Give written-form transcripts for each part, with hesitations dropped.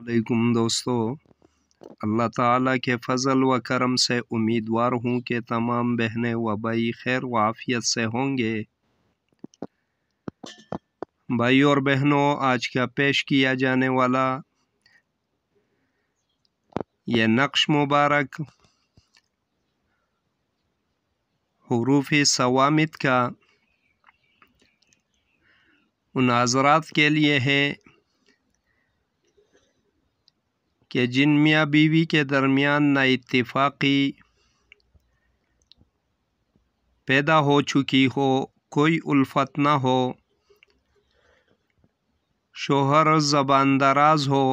علیکم دوستو، اللہ تعالیٰ کے فضل و کرم سے امیدوار ہوں کہ تمام بہنیں و بھائی خیر و عافیت سے ہوں گے۔ بھائی اور بہنوں، آج کا پیش کیا جانے والا یہ نقش مبارک حروف صوامت کا ان حضرات کے لیے ہے کہ جن میاں بیوی کے درمیان نا اتفاقی پیدا ہو چکی ہو، کوئی الفت نہ ہو، شوہر زبان دراز ہو،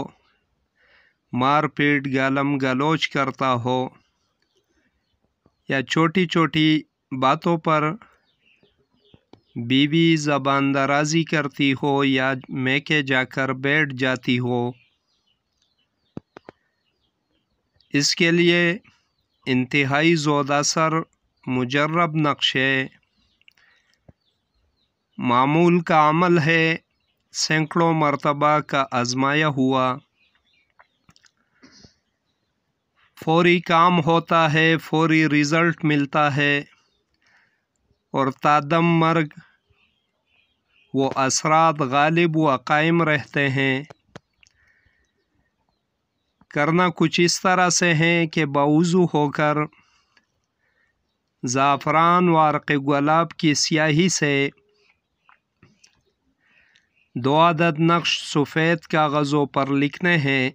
مار پیٹ گالم گلوچ کرتا ہو، یا چھوٹی چھوٹی باتوں پر بیوی زبان درازی کرتی ہو یا میکے جا کر بیٹھ جاتی ہو، اس کے لیے انتہائی زود اثر مجرب نقش ہے، معمول کا عمل ہے، سینکڑوں مرتبہ کا آزمایا ہوا، فوری کام ہوتا ہے، فوری رزلٹ ملتا ہے، اور تادم مرگ وہ اثرات غالب و قائم رہتے ہیں۔ کرنا کچھ اس طرح سے ہیں کہ باوضو ہو کر زعفران و عرق گلاب کی سیاہی سے 2 عدد نقش سفید کاغذوں پر لکھنے ہیں۔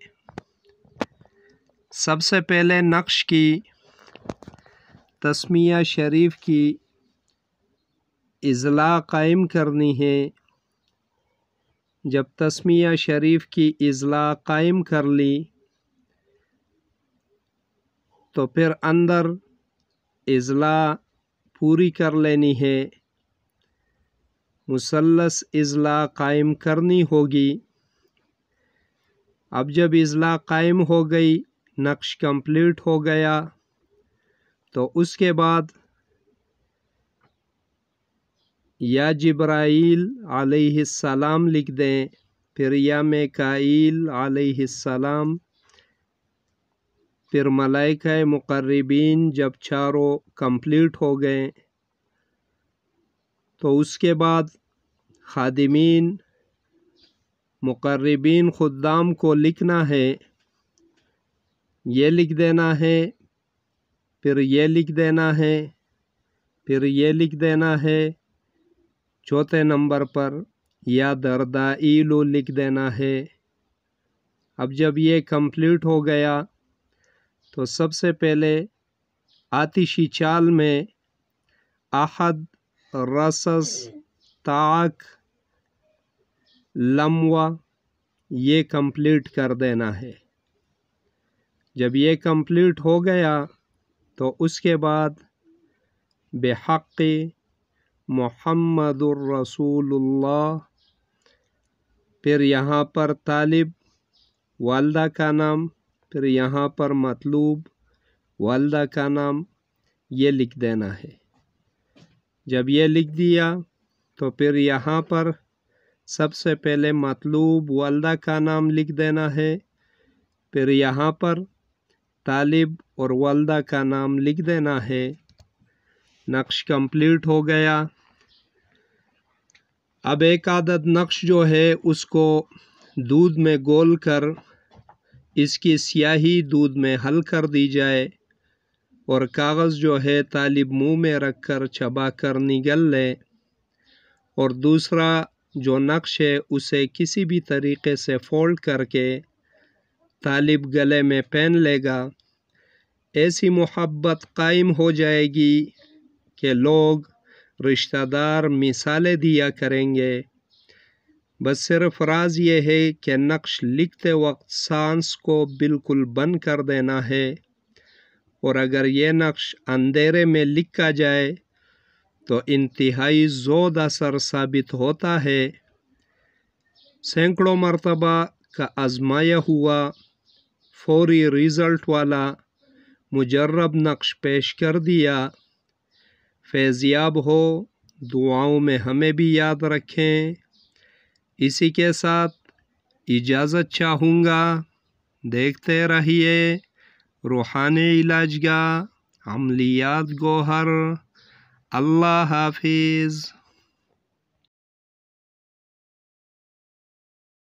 سب سے پہلے نقش کی تسمیہ شریف کی اضلاع قائم کرنی ہے۔ جب تسمیہ شریف کی اضلاع قائم کر لی تو پھر اندر اضلاع پوری کر لینی ہے، مثلث اضلاع قائم کرنی ہوگی۔ اب جب اضلاع قائم ہو گئی، نقش کمپلیٹ ہو گیا، تو اس کے بعد یا جبرائیل علیہ السلام لکھ دیں، پھر یا میکائیل علیہ السلام، پھر ملائکہ مقربین۔ جب چاروں کمپلیٹ ہو گئے تو اس کے بعد خادمین، مقربین، خدام کو لکھنا ہے، یہ لکھ دینا ہے، پھر یہ لکھ دینا ہے، پھر یہ لکھ دینا ہے، چوتھے نمبر پر یا دردائیل لکھ دینا ہے۔ اب جب یہ کمپلیٹ ہو گیا تو سب سے پہلے آتشی چال میں احد، رسس، تاک، لموہ یہ کمپلیٹ کر دینا ہے۔ جب یہ کمپلیٹ ہو گیا تو اس کے بعد بحق محمد الرسول اللہ، پھر یہاں پر طالب والدہ کا نام، پھر یہاں پر مطلوب والدہ کا نام، یہ لکھ دینا ہے۔ جب یہ لکھ دیا تو پھر یہاں پر سب سے پہلے مطلوب والدہ کا نام لکھ دینا ہے، پھر یہاں پر طالب اور والدہ کا نام لکھ دینا ہے۔ نقش کمپلیٹ ہو گیا۔ اب ایک عدد نقش جو ہے اس کو دودھ میں گول کر اس کی سیاہی دودھ میں حل کر دی جائے، اور کاغذ جو ہے طالب منہ میں رکھ کر چبا کر نگل لے، اور دوسرا جو نقش ہے اسے کسی بھی طریقے سے فولڈ کر کے طالب گلے میں پہن لے گا۔ ایسی محبت قائم ہو جائے گی کہ لوگ، رشتہ دار مثالیں دیا کریں گے۔ بس صرف راز یہ ہے کہ نقش لکھتے وقت سانس کو بالکل بند کر دینا ہے، اور اگر یہ نقش اندھیرے میں لکھا جائے تو انتہائی زود اثر ثابت ہوتا ہے۔ سینکڑوں مرتبہ کا آزمایا ہوا، فوری رزلٹ والا مجرب نقش پیش کر دیا۔ فیضیاب ہو، دعاؤں میں ہمیں بھی یاد رکھیں۔ اسی کے ساتھ اجازت چاہوں گا۔ دیکھتے رہیے روحانی علاج گاہ عملیات گوہر۔ اللہ حافظ۔